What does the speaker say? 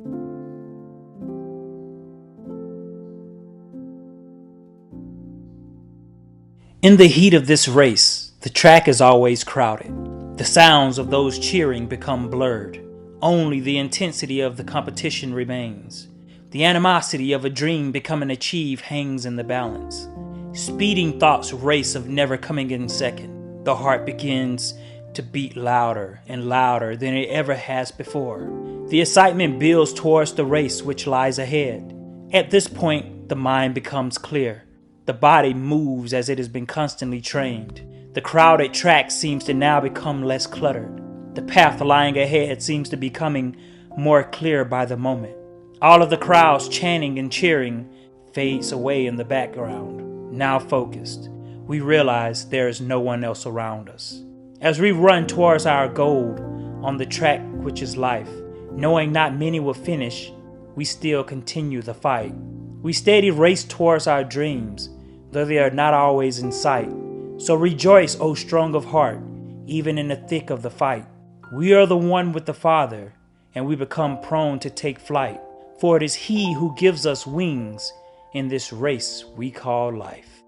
In the heat of this race, the track is always crowded. The sounds of those cheering become blurred. Only the intensity of the competition remains. The animosity of a dream becoming achieved hangs in the balance. Speeding thoughts race of never coming in second. The heart begins to beat louder and louder than it ever has before. The excitement builds towards the race which lies ahead. At this point, the mind becomes clear. The body moves as it has been constantly trained. The crowded track seems to now become less cluttered. The path lying ahead seems to be becoming more clear by the moment. All of the crowds chanting and cheering fades away in the background. Now focused, we realize there is no one else around us. As we run towards our goal on the track which is life, knowing not many will finish, we still continue the fight. We steady race towards our dreams, though they are not always in sight. So rejoice, O strong of heart, even in the thick of the fight. We are the one with the Father, and we become prone to take flight, for it is He who gives us wings in this race we call life.